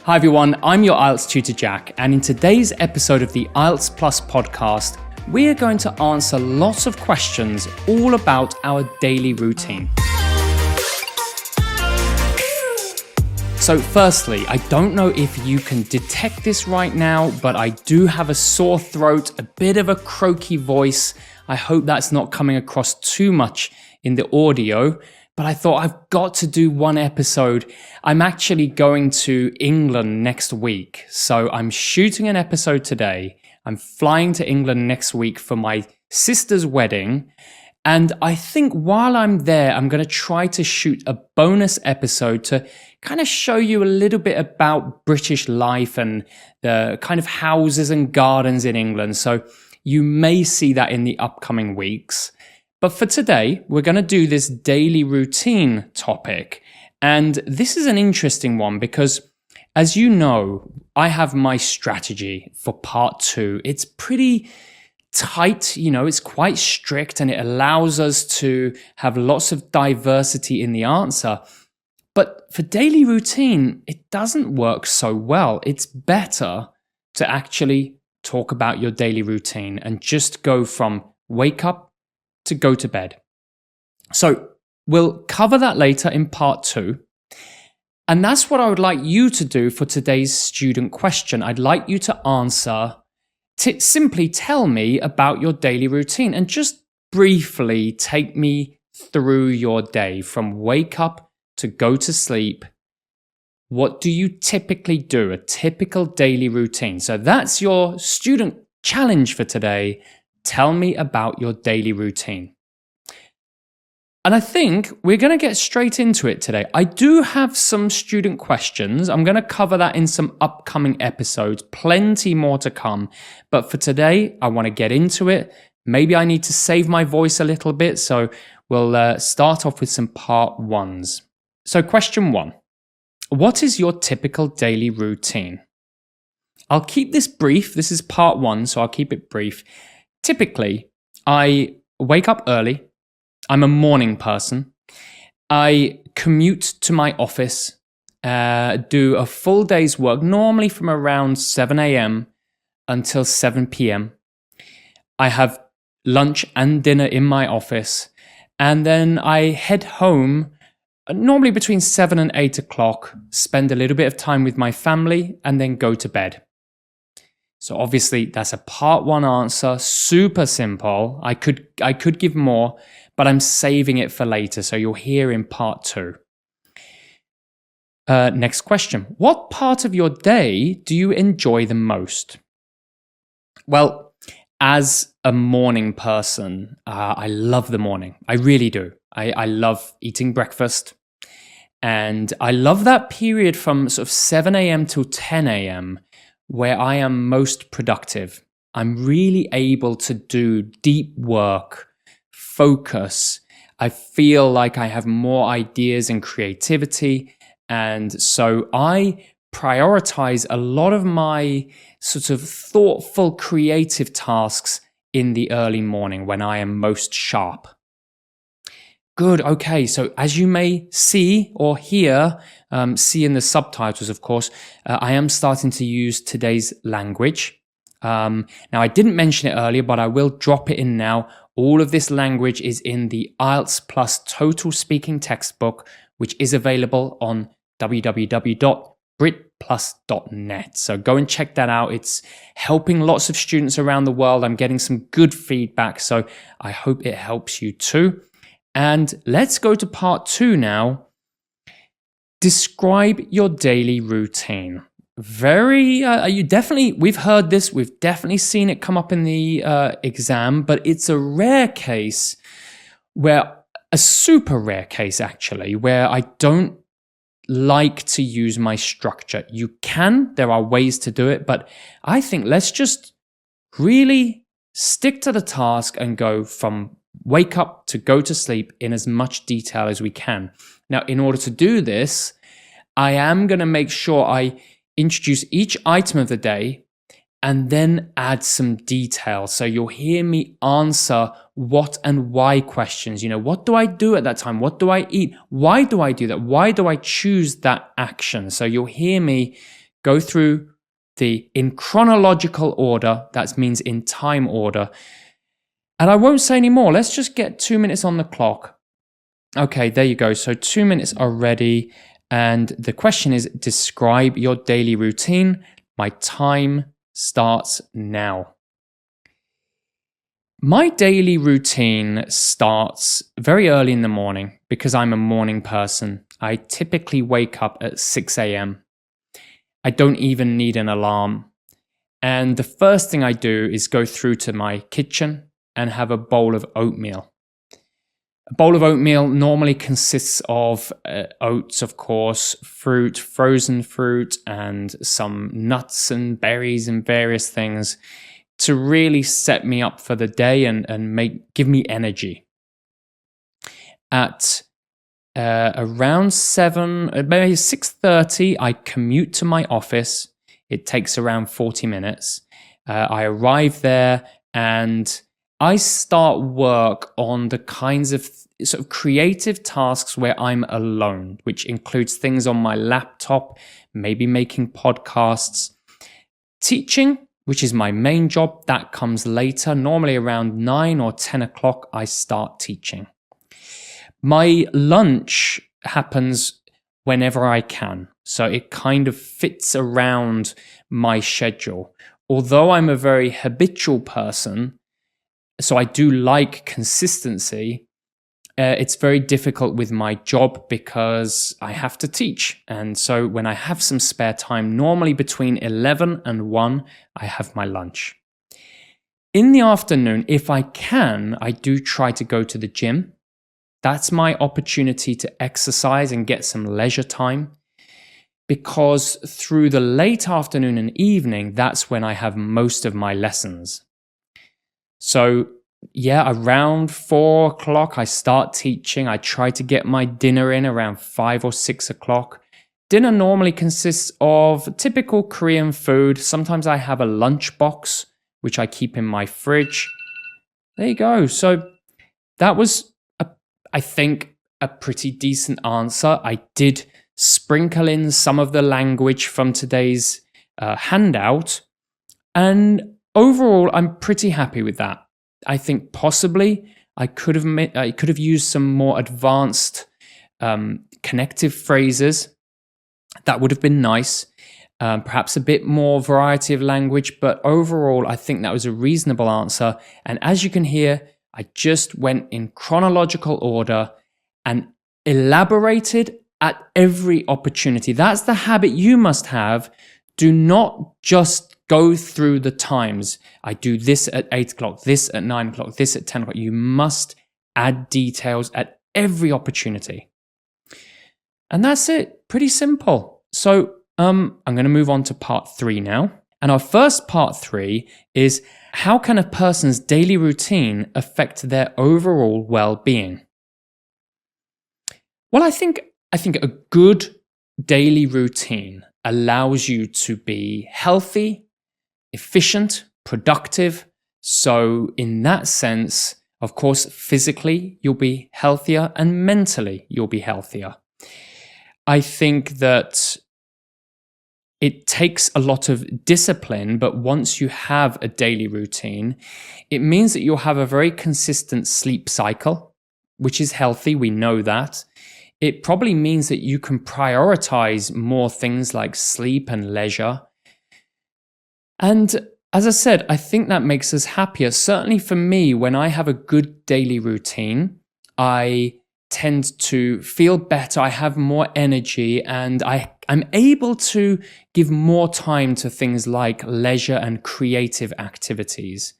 Hi everyone, I'm your IELTS tutor Jack, and in today's episode of the IELTS Plus podcast, we are going to answer lots of questions all about our daily routine. So firstly, I don't know if you can detect this right now, but I do have a sore throat, a bit of a croaky voice. I hope that's not coming across too much in the audio. But I thought I've got to do one episode. I'm actually going to England next week. So I'm shooting an episode today. I'm flying to England next week for my sister's wedding. And I think while I'm there, I'm going to try to shoot a bonus episode to kind of show you a little bit about British life and the kind of houses and gardens in England. So you may see that in the upcoming weeks. But for today, we're going to do this daily routine topic. And this is an interesting one because, as you know, I have my strategy for part 2. It's pretty tight, it's quite strict, and it allows us to have lots of diversity in the answer. But for daily routine, it doesn't work so well. It's better to actually talk about your daily routine and just go from wake up to go to bed. So we'll cover that later in part 2. And that's what I would like you to do for today's student question. I'd like you to answer, simply tell me about your daily routine and just briefly take me through your day from wake up to go to sleep. What do you typically do? A typical daily routine. So that's your student challenge for today. Tell me about your daily routine. And I think we're going to get straight into it today. I do have some student questions. I'm going to cover that in some upcoming episodes. Plenty more to come. But for today, I want to get into it. Maybe I need to save my voice a little bit. So we'll start off with some part 1s. So question 1. What is your typical daily routine? I'll keep this brief. This is part 1, so I'll keep it brief. Typically, I wake up early. I'm a morning person. I commute to my office, do a full day's work, normally from around 7 a.m. until 7 p.m. I have lunch and dinner in my office, and then I head home, normally between 7 and 8 o'clock, spend a little bit of time with my family, and then go to bed. So obviously that's a part 1 answer, super simple. I could give more, but I'm saving it for later, so you'll hear in part 2. Next question. What part of your day do you enjoy the most? Well, as a morning person, I love the morning. I really do. I love eating breakfast. And I love that period from sort of 7 a.m. till 10 a.m. where I am most productive. I'm really able to do deep work, focus. I feel like I have more ideas and creativity. And so I prioritize a lot of my sort of thoughtful, creative tasks in the early morning when I am most sharp. Good. Okay. So as you may see or hear, see in the subtitles, of course, I am starting to use today's language. Now, I didn't mention it earlier, but I will drop it in now. All of this language is in the IELTS Plus Total Speaking Textbook, which is available on www.britplus.net. So go and check that out. It's helping lots of students around the world. I'm getting some good feedback, so I hope it helps you too. And let's go to part 2 now. Describe your daily routine. We've heard this, we've definitely seen it come up in the exam, but it's a rare case a super rare case actually, where I don't like to use my structure. You can, there are ways to do it, but I think let's just really stick to the task and go from wake up to go to sleep in as much detail as we can. Now, in order to do this, I am going to make sure I introduce each item of the day and then add some detail. So you'll hear me answer what and why questions. What do I do at that time? What do I eat? Why do I do that? Why do I choose that action? So you'll hear me go through in chronological order. That means in time order. And I won't say any more. Let's just get 2 minutes on the clock. Okay, there you go. So 2 minutes are ready. And the question is, describe your daily routine. My time starts now. My daily routine starts very early in the morning because I'm a morning person. I typically wake up at 6 a.m. I don't even need an alarm. And the first thing I do is go through to my kitchen and have a bowl of oatmeal. A bowl of oatmeal normally consists of oats, of course, fruit, frozen fruit, and some nuts and berries and various things to really set me up for the day and give me energy. At around 6:30, I commute to my office. It takes around 40 minutes. I arrive there and I start work on the kinds of sort of creative tasks where I'm alone, which includes things on my laptop, maybe making podcasts. Teaching, which is my main job, that comes later. Normally around 9 or 10 o'clock, I start teaching. My lunch happens whenever I can, so it kind of fits around my schedule. Although I'm a very habitual person, so I do like consistency, it's very difficult with my job because I have to teach. And so when I have some spare time, normally between 11 and 1, I have my lunch. In the afternoon, if I can, I do try to go to the gym. That's my opportunity to exercise and get some leisure time, because through the late afternoon and evening, that's when I have most of my lessons. So yeah, around 4 o'clock, I start teaching. I try to get my dinner in around 5 or 6 o'clock. Dinner normally consists of typical Korean food. Sometimes I have a lunch box, which I keep in my fridge. There you go. So that was, I think, a pretty decent answer. I did sprinkle in some of the language from today's handout. And overall, I'm pretty happy with that. I think possibly I could have used some more advanced connective phrases. That would have been nice. Perhaps a bit more variety of language, but overall, I think that was a reasonable answer. And as you can hear, I just went in chronological order and elaborated at every opportunity. That's the habit you must have. Do not just go through the times. I do this at 8 o'clock, this at 9 o'clock, this at 10 o'clock. You must add details at every opportunity. And that's it. Pretty simple. So I'm going to move on to part 3 now. And our first part 3 is, how can a person's daily routine affect their overall well-being? Well, I think a good daily routine allows you to be healthy, efficient, productive. So in that sense, of course, physically, you'll be healthier and mentally, you'll be healthier. I think that it takes a lot of discipline, but once you have a daily routine, it means that you'll have a very consistent sleep cycle, which is healthy. We know that. It probably means that you can prioritize more things like sleep and leisure. And as I said, I think that makes us happier. Certainly for me, when I have a good daily routine, I tend to feel better. I have more energy, and I'm able to give more time to things like leisure and creative activities.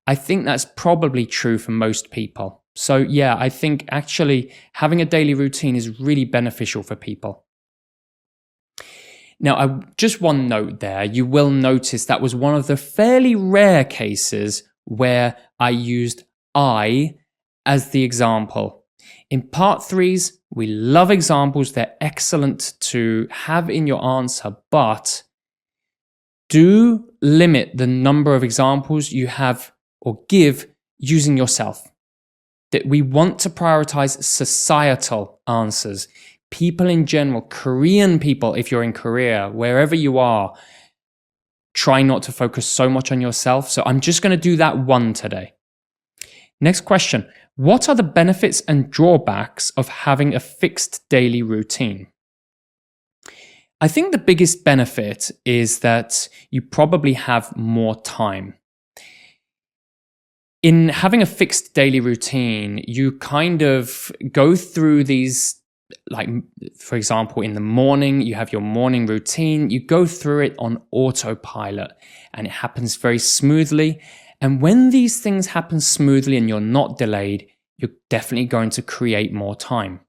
I think that's probably true for most people. So yeah, I think actually having a daily routine is really beneficial for people. Now, just one note there. You will notice that was one of the fairly rare cases where I used I as the example. In part 3s, we love examples. They're excellent to have in your answer, but do limit the number of examples you have or give using yourself. That we want to prioritize societal answers. people in general, Korean people, if you're in Korea, wherever you are, try not to focus so much on yourself. So I'm just going to do that one today. Next question. What are the benefits and drawbacks of having a fixed daily routine? I think the biggest benefit is that you probably have more time. In having a fixed daily routine, you kind of go through these, like, for example, in the morning, you have your morning routine, you go through it on autopilot and it happens very smoothly. And when these things happen smoothly and you're not delayed, you're definitely going to create more time.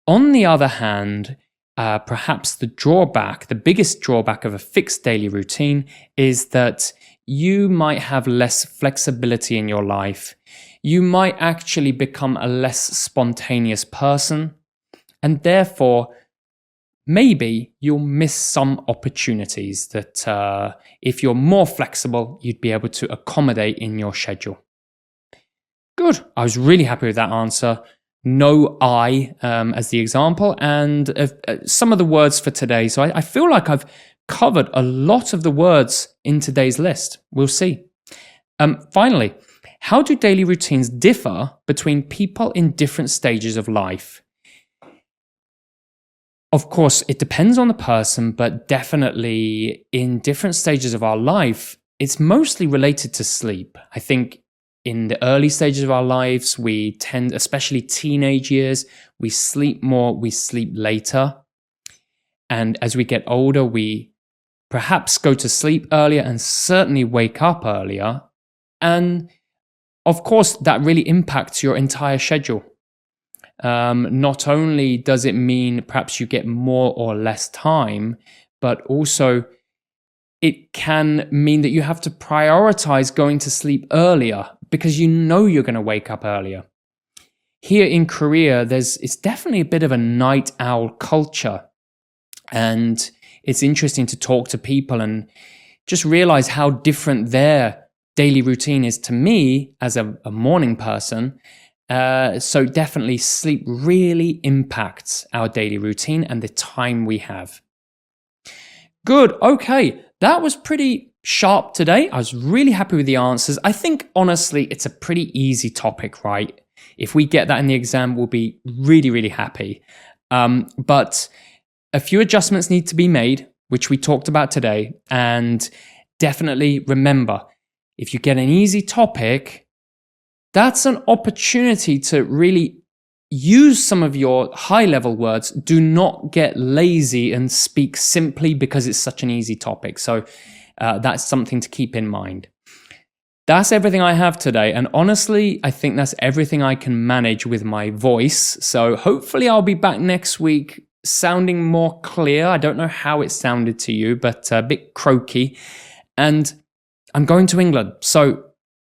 On the other hand, perhaps the biggest drawback of a fixed daily routine is that you might have less flexibility in your life. You might actually become a less spontaneous person, and therefore, maybe you'll miss some opportunities that if you're more flexible, you'd be able to accommodate in your schedule. Good. I was really happy with that answer. No I as the example, and some of the words for today. So I feel like I've covered a lot of the words in today's list. We'll see. Finally, how do daily routines differ between people in different stages of life? Of course, it depends on the person, but definitely in different stages of our life, it's mostly related to sleep. I think in the early stages of our lives, we tend, especially teenage years, we sleep more, we sleep later. And as we get older, we perhaps go to sleep earlier and certainly wake up earlier. And of course, that really impacts your entire schedule. Not only does it mean perhaps you get more or less time, but also it can mean that you have to prioritize going to sleep earlier because you know you're going to wake up earlier. Here in Korea, it's definitely a bit of a night owl culture. And it's interesting to talk to people and just realize how different their daily routine is to me as a morning person. So definitely sleep really impacts our daily routine and the time we have. Good. Okay. That was pretty sharp today. I was really happy with the answers. I think, honestly, it's a pretty easy topic, right? If we get that in the exam, we'll be really, really happy. But a few adjustments need to be made, which we talked about today. And definitely remember, if you get an easy topic, that's an opportunity to really use some of your high-level words. Do not get lazy and speak simply because it's such an easy topic. So that's something to keep in mind. That's everything I have today. And honestly, I think that's everything I can manage with my voice. So hopefully I'll be back next week sounding more clear. I don't know how it sounded to you, but a bit croaky. And I'm going to England. So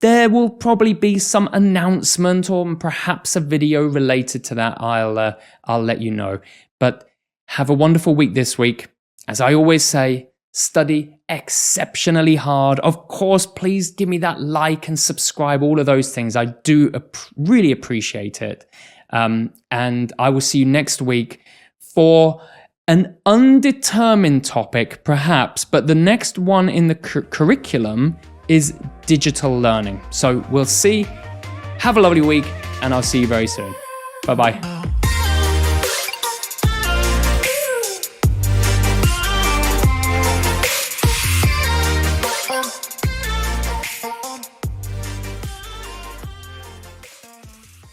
there will probably be some announcement or perhaps a video related to that. I'll let you know. But have a wonderful week this week. As I always say, study exceptionally hard. Of course, please give me that like and subscribe, all of those things. I do really appreciate it. And I will see you next week for an undetermined topic, perhaps, but the next one in the curriculum is digital learning. So we'll see. Have a lovely week, and I'll see you very soon. Bye-bye.